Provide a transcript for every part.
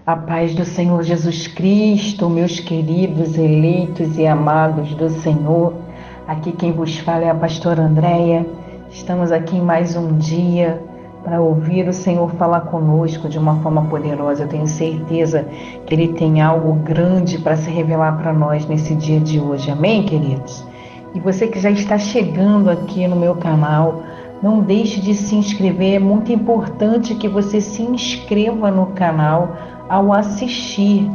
A paz do Senhor Jesus Cristo, meus queridos, eleitos e amados do Senhor. Aqui quem vos fala é a pastora Andréia. Estamos aqui em mais um dia para ouvir o Senhor falar conosco de uma forma poderosa. Eu tenho certeza que Ele tem algo grande para se revelar para nós nesse dia de hoje. Amém, queridos? E você que já está chegando aqui no meu canal, não deixe de se inscrever. É muito importante que você se inscreva no canal ao assistir,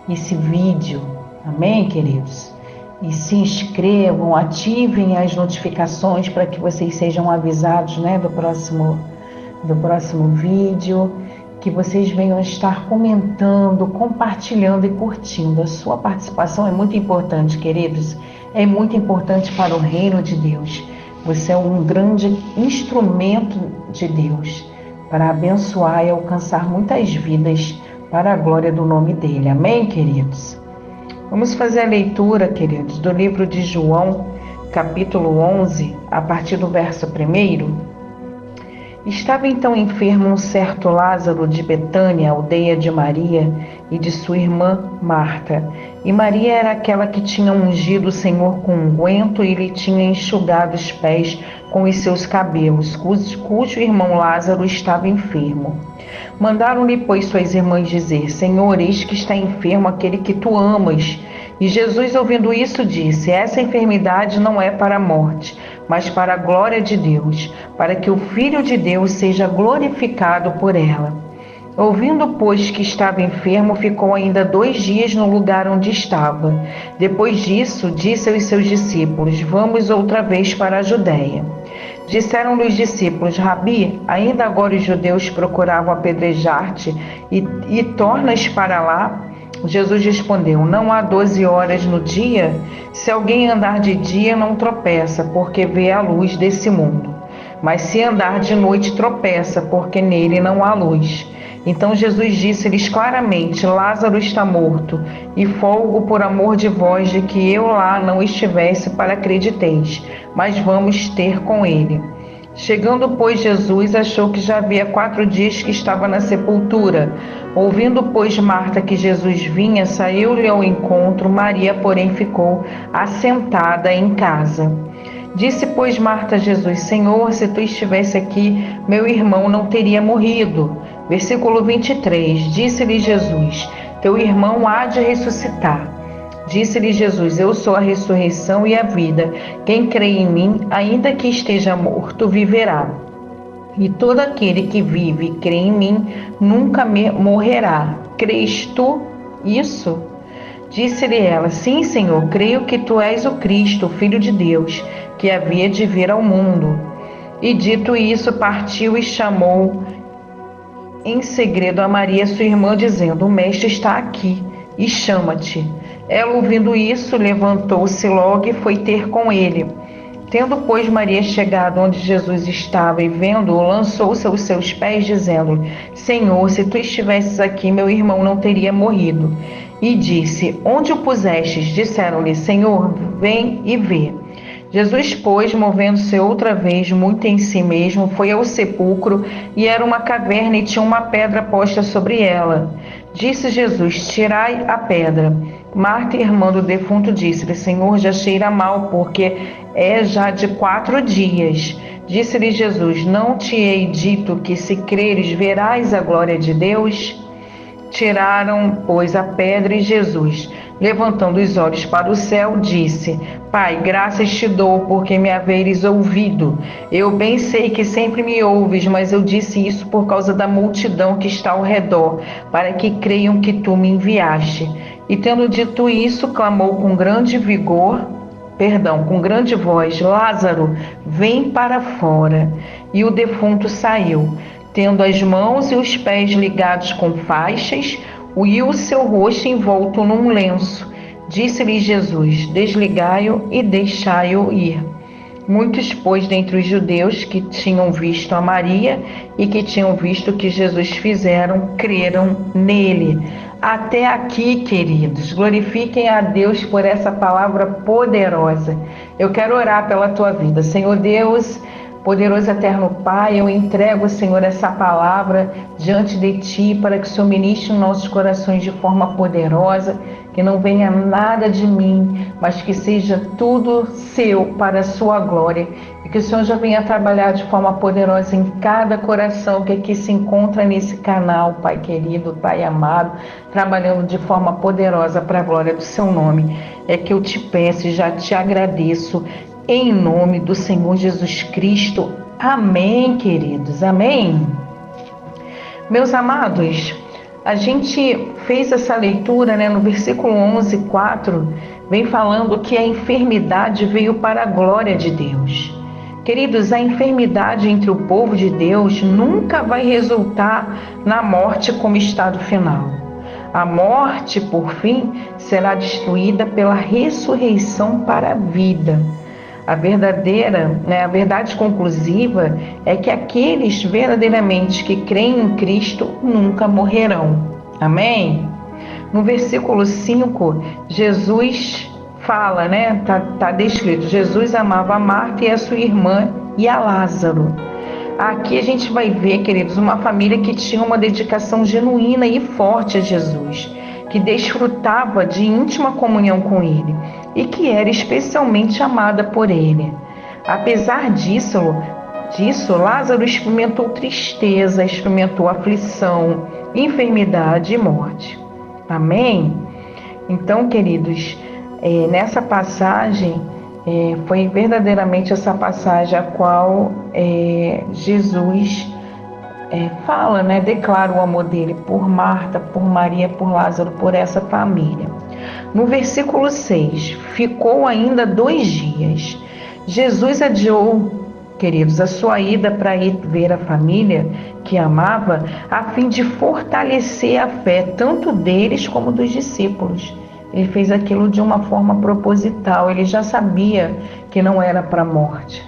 esse vídeo. Amém, queridos? E se inscrevam, ativem as notificações para que vocês sejam avisados, do próximo vídeo, que vocês venham estar comentando, compartilhando e curtindo. A sua participação é muito importante, queridos. É muito importante para o reino de Deus. Você é um grande instrumento de Deus para abençoar e alcançar muitas vidas para a glória do nome dele. Amém, queridos? Vamos fazer a leitura, queridos, do livro de João, capítulo 11, a partir do verso 1. Estava então enfermo um certo Lázaro de Betânia, aldeia de Maria e de sua irmã Marta. E Maria era aquela que tinha ungido o Senhor com unguento e lhe tinha enxugado os pés com os seus cabelos, cujo irmão Lázaro estava enfermo. Mandaram-lhe, pois, suas irmãs dizer: Senhor, eis que está enfermo aquele que tu amas. E Jesus, ouvindo isso, disse: essa enfermidade não é para a morte, mas para a glória de Deus, para que o Filho de Deus seja glorificado por ela. Ouvindo, pois, que estava enfermo, ficou ainda 2 dias no lugar onde estava. Depois disso, disse aos seus discípulos: vamos outra vez para a Judéia. Disseram-lhe os discípulos: Rabi, ainda agora os judeus procuravam apedrejar-te e tornas para lá? Jesus respondeu: não há 12 horas no dia? Se alguém andar de dia, não tropeça, porque vê a luz desse mundo. Mas se andar de noite, tropeça, porque nele não há luz. Então Jesus disse-lhes claramente: Lázaro está morto, e folgo por amor de vós de que eu lá não estivesse para acrediteis, mas vamos ter com ele. Chegando, pois, Jesus achou que já havia 4 dias que estava na sepultura. Ouvindo, pois, Marta que Jesus vinha, saiu-lhe ao encontro. Maria, porém, ficou assentada em casa. Disse, pois, Marta a Jesus: Senhor, se tu estivesse aqui, meu irmão não teria morrido. Versículo 23. Disse-lhe Jesus: teu irmão há de ressuscitar. Disse-lhe Jesus: eu sou a ressurreição e a vida. Quem crê em mim, ainda que esteja morto, viverá. E todo aquele que vive e crê em mim, nunca morrerá. Crês tu isso? Disse-lhe ela: sim, Senhor, creio que tu és o Cristo, o Filho de Deus, que havia de vir ao mundo. E dito isso, partiu e chamou em segredo a Maria, sua irmã, dizendo: o mestre está aqui e chama-te. Ela, ouvindo isso, levantou-se logo e foi ter com ele. Tendo, pois, Maria chegado onde Jesus estava e vendo-o, lançou-se aos seus pés, dizendo: Senhor, se tu estivesses aqui, meu irmão não teria morrido. E disse: onde o pusestes? Disseram-lhe: Senhor, vem e vê. Jesus, pois, movendo-se outra vez muito em si mesmo, foi ao sepulcro, e era uma caverna e tinha uma pedra posta sobre ela. Disse Jesus: tirai a pedra. Marta, irmã do defunto, disse-lhe: Senhor, já cheira mal, porque é já de 4 dias. Disse-lhe Jesus: não te hei dito que, se creres, verás a glória de Deus? Tiraram, pois, a pedra, e Jesus, levantando os olhos para o céu, disse: Pai, graças te dou, porque me haveres ouvido. Eu bem sei que sempre me ouves, mas eu disse isso por causa da multidão que está ao redor, para que creiam que tu me enviaste. E tendo dito isso, clamou com grande voz: Lázaro, vem para fora. E o defunto saiu, tendo as mãos e os pés ligados com faixas, e o seu rosto envolto num lenço. Disse-lhe Jesus: desligai-o e deixai-o ir. Muitos, pois, dentre os judeus que tinham visto a Maria e que tinham visto o que Jesus fizeram, creram nele. Até aqui, queridos, glorifiquem a Deus por essa palavra poderosa. Eu quero orar pela tua vida. Senhor Deus, Poderoso eterno Pai, eu entrego, Senhor, essa palavra diante de Ti, para que o Senhor ministre em nossos corações de forma poderosa, que não venha nada de mim, mas que seja tudo Seu para a Sua glória, e que o Senhor já venha trabalhar de forma poderosa em cada coração que aqui se encontra nesse canal, Pai querido, Pai amado, trabalhando de forma poderosa para a glória do Seu nome. É que eu te peço e já te agradeço, em nome do Senhor Jesus Cristo. Amém, queridos. Amém. Meus amados, a gente fez essa leitura, no versículo 11:4, vem falando que a enfermidade veio para a glória de Deus. Queridos, a enfermidade entre o povo de Deus nunca vai resultar na morte como estado final. A morte, por fim, será destruída pela ressurreição para a vida. A verdade conclusiva é que aqueles verdadeiramente que creem em Cristo nunca morrerão. Amém? No versículo 5, Jesus fala, tá descrito, Jesus amava a Marta e a sua irmã e a Lázaro. Aqui a gente vai ver, queridos, uma família que tinha uma dedicação genuína e forte a Jesus, que desfrutava de íntima comunhão com Ele e que era especialmente amada por Ele. Apesar disso, Lázaro experimentou tristeza, experimentou aflição, enfermidade e morte. Amém? Então, queridos, nessa passagem, foi verdadeiramente essa passagem a qual Jesus fala, declara o amor dele por Marta, por Maria, por Lázaro, por essa família. No versículo 6, ficou ainda 2 dias. Jesus adiou, queridos, a sua ida para ir ver a família que amava, a fim de fortalecer a fé, tanto deles como dos discípulos. Ele fez aquilo de uma forma proposital, ele já sabia que não era para a morte,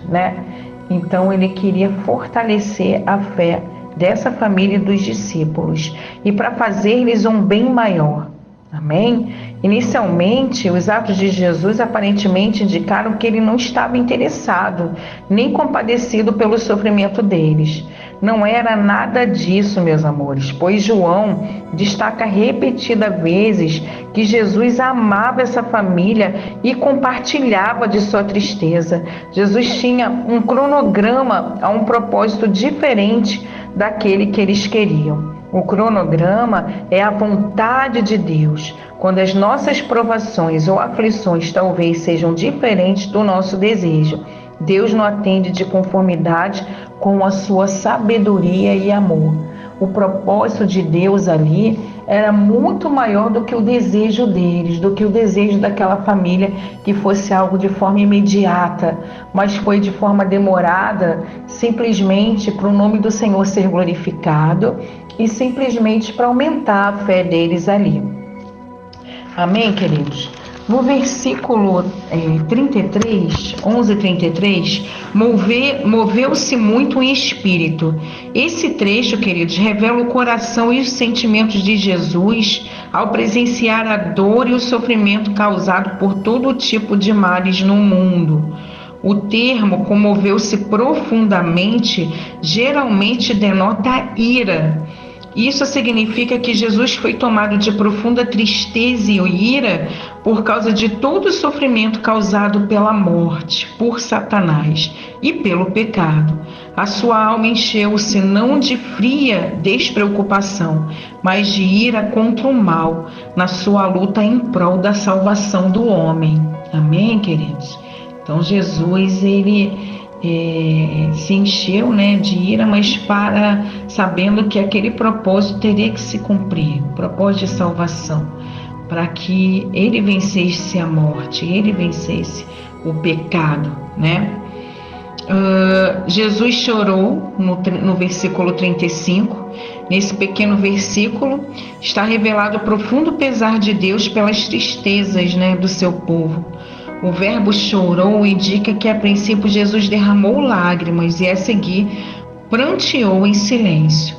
Então ele queria fortalecer a fé dessa família e dos discípulos, e para fazer-lhes um bem maior. Amém? Inicialmente, os atos de Jesus aparentemente indicaram que ele não estava interessado, nem compadecido pelo sofrimento deles. Não era nada disso, meus amores, pois João destaca repetidas vezes que Jesus amava essa família e compartilhava de sua tristeza. Jesus tinha um cronograma a um propósito diferente daquele que eles queriam. O cronograma é a vontade de Deus, quando as nossas provações ou aflições talvez sejam diferentes do nosso desejo. Deus não atende de conformidade com a sua sabedoria e amor. O propósito de Deus ali era muito maior do que o desejo deles, do que o desejo daquela família, que fosse algo de forma imediata, mas foi de forma demorada, simplesmente para o nome do Senhor ser glorificado e simplesmente para aumentar a fé deles ali. Amém, queridos? No versículo 33, 11:33, moveu-se muito em espírito. Esse trecho, queridos, revela o coração e os sentimentos de Jesus ao presenciar a dor e o sofrimento causado por todo tipo de males no mundo. O termo comoveu-se profundamente geralmente denota ira. Isso significa que Jesus foi tomado de profunda tristeza e ira por causa de todo o sofrimento causado pela morte, por Satanás e pelo pecado. A sua alma encheu-se não de fria despreocupação, mas de ira contra o mal, na sua luta em prol da salvação do homem. Amém, queridos? Então Jesus, ele se encheu de ira, mas sabendo que aquele propósito teria que se cumprir, o propósito de salvação, para que ele vencesse a morte, ele vencesse o pecado, Jesus chorou no versículo 35. Nesse pequeno versículo está revelado o profundo pesar de Deus pelas tristezas do seu povo. O verbo chorou indica que a princípio Jesus derramou lágrimas e a seguir pranteou em silêncio.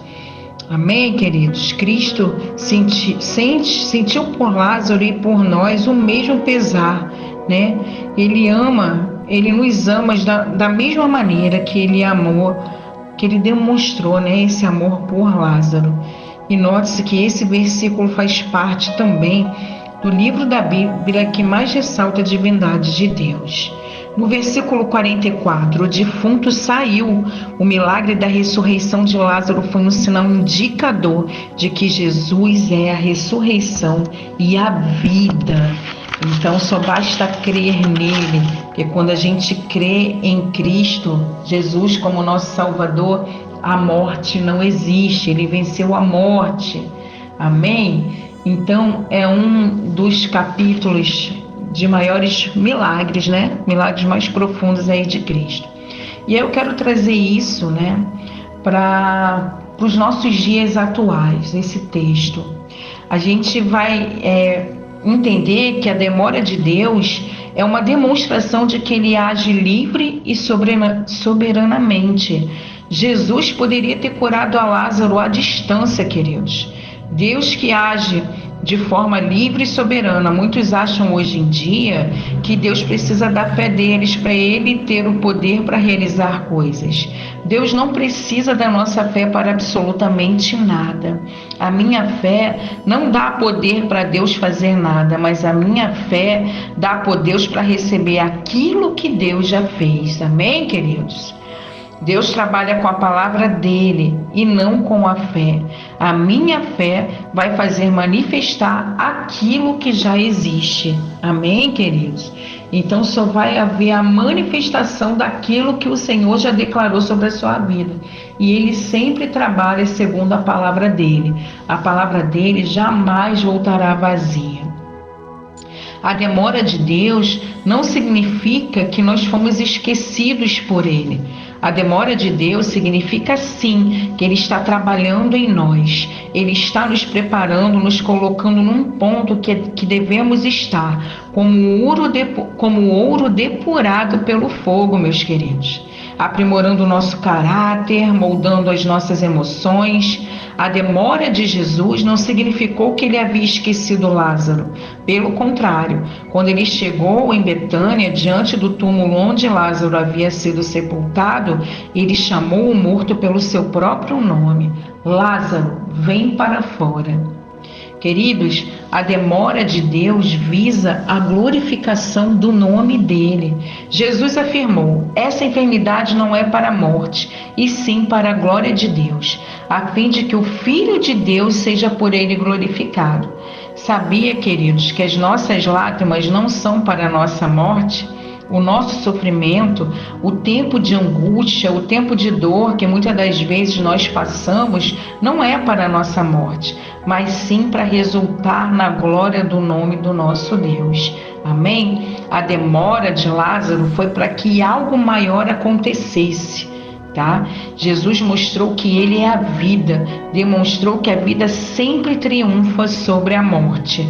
Amém, queridos? Cristo sentiu por Lázaro e por nós o mesmo pesar, Ele ama Ele nos ama da mesma maneira que Ele amou, que Ele demonstrou, né, esse amor por Lázaro. E note-se que esse versículo faz parte também do livro da Bíblia que mais ressalta a divindade de Deus. No versículo 44, o defunto saiu. O milagre da ressurreição de Lázaro foi um sinal indicador de que Jesus é a ressurreição e a vida. Então só basta crer nele, porque quando a gente crê em Cristo, Jesus como nosso Salvador, a morte não existe, ele venceu a morte. Amém? Então é um dos capítulos de maiores milagres, né? Milagres mais profundos aí de Cristo. E eu quero trazer isso, né, para os nossos dias atuais, esse texto. A gente vai entender que a demora de Deus é uma demonstração de que Ele age livre e soberanamente. Jesus poderia ter curado a Lázaro à distância, queridos. Deus que age de forma livre e soberana. Muitos acham hoje em dia que Deus precisa da fé deles para Ele ter o poder para realizar coisas. Deus não precisa da nossa fé para absolutamente nada. A minha fé não dá poder para Deus fazer nada, mas a minha fé dá poder para receber aquilo que Deus já fez. Amém, queridos? Deus trabalha com a palavra dele e não com a fé. A minha fé vai fazer manifestar aquilo que já existe. Amém, queridos? Então só vai haver a manifestação daquilo que o Senhor já declarou sobre a sua vida. E Ele sempre trabalha segundo a palavra dele. A palavra dele jamais voltará vazia. A demora de Deus não significa que nós fomos esquecidos por Ele. A demora de Deus significa sim que Ele está trabalhando em nós. Ele está nos preparando, nos colocando num ponto que devemos estar, como ouro depurado pelo fogo, meus queridos. Aprimorando o nosso caráter, moldando as nossas emoções. A demora de Jesus não significou que Ele havia esquecido Lázaro. Pelo contrário, quando Ele chegou em Betânia, diante do túmulo onde Lázaro havia sido sepultado, Ele chamou o morto pelo seu próprio nome. Lázaro, vem para fora. Queridos, a demora de Deus visa a glorificação do nome dele. Jesus afirmou: essa enfermidade não é para a morte, e sim para a glória de Deus, a fim de que o Filho de Deus seja por ele glorificado. Sabia, queridos, que as nossas lágrimas não são para a nossa morte? O nosso sofrimento, o tempo de angústia, o tempo de dor que muitas das vezes nós passamos, não é para a nossa morte, mas sim para resultar na glória do nome do nosso Deus. Amém? A demora de Lázaro foi para que algo maior acontecesse. Tá? Jesus mostrou que Ele é a vida, demonstrou que a vida sempre triunfa sobre a morte.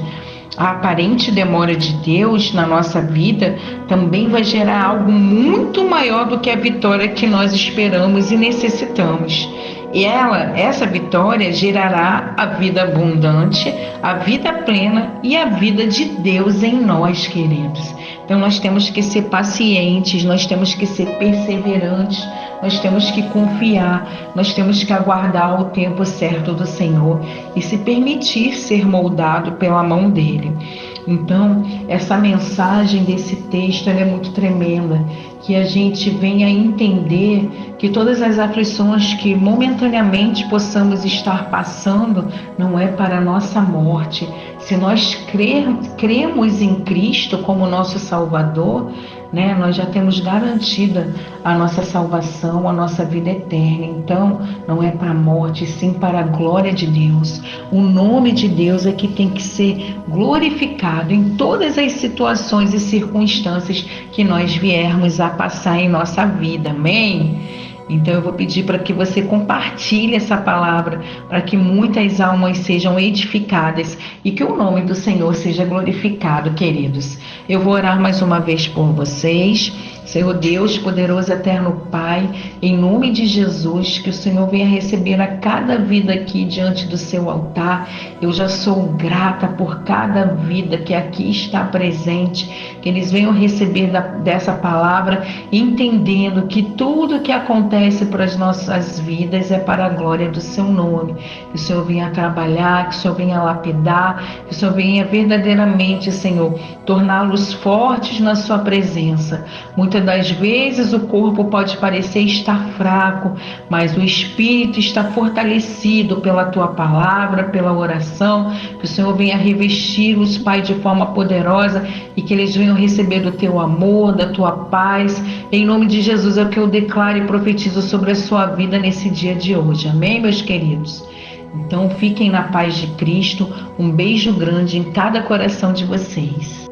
A aparente demora de Deus na nossa vida também vai gerar algo muito maior do que a vitória que nós esperamos e necessitamos. E essa vitória gerará a vida abundante, a vida plena e a vida de Deus em nós, queridos. Então nós temos que ser pacientes, nós temos que ser perseverantes, nós temos que confiar, nós temos que aguardar o tempo certo do Senhor e se permitir ser moldado pela mão dele. Então, essa mensagem desse texto ela é muito tremenda, que a gente venha entender que todas as aflições que momentaneamente possamos estar passando não é para a nossa morte. Se nós cremos em Cristo como nosso Salvador, né, nós já temos garantida a nossa salvação, a nossa vida eterna. Então, não é para a morte, sim para a glória de Deus. O nome de Deus é que tem que ser glorificado em todas as situações e circunstâncias que nós viermos a passar em nossa vida. Amém? Então eu vou pedir para que você compartilhe essa palavra, para que muitas almas sejam edificadas e que o nome do Senhor seja glorificado, queridos. Eu vou orar mais uma vez por vocês. Senhor Deus, poderoso eterno Pai, em nome de Jesus, que o Senhor venha receber a cada vida aqui diante do seu altar. Eu já sou grata por cada vida que aqui está presente, que eles venham receber dessa palavra, entendendo que tudo que acontece para as nossas vidas é para a glória do seu nome. Que o Senhor venha trabalhar, que o Senhor venha lapidar, que o Senhor venha verdadeiramente, Senhor, torná-los fortes na sua presença. Muitas das vezes o corpo pode parecer estar fraco, mas o espírito está fortalecido pela tua palavra, pela oração. Que o Senhor venha revesti-los, Pai, de forma poderosa, e que eles venham receber do teu amor, da tua paz. Em nome de Jesus é o que eu declaro e profetizo sobre a sua vida nesse dia de hoje. Amém, meus queridos? Então fiquem na paz de Cristo. Um beijo grande em cada coração de vocês.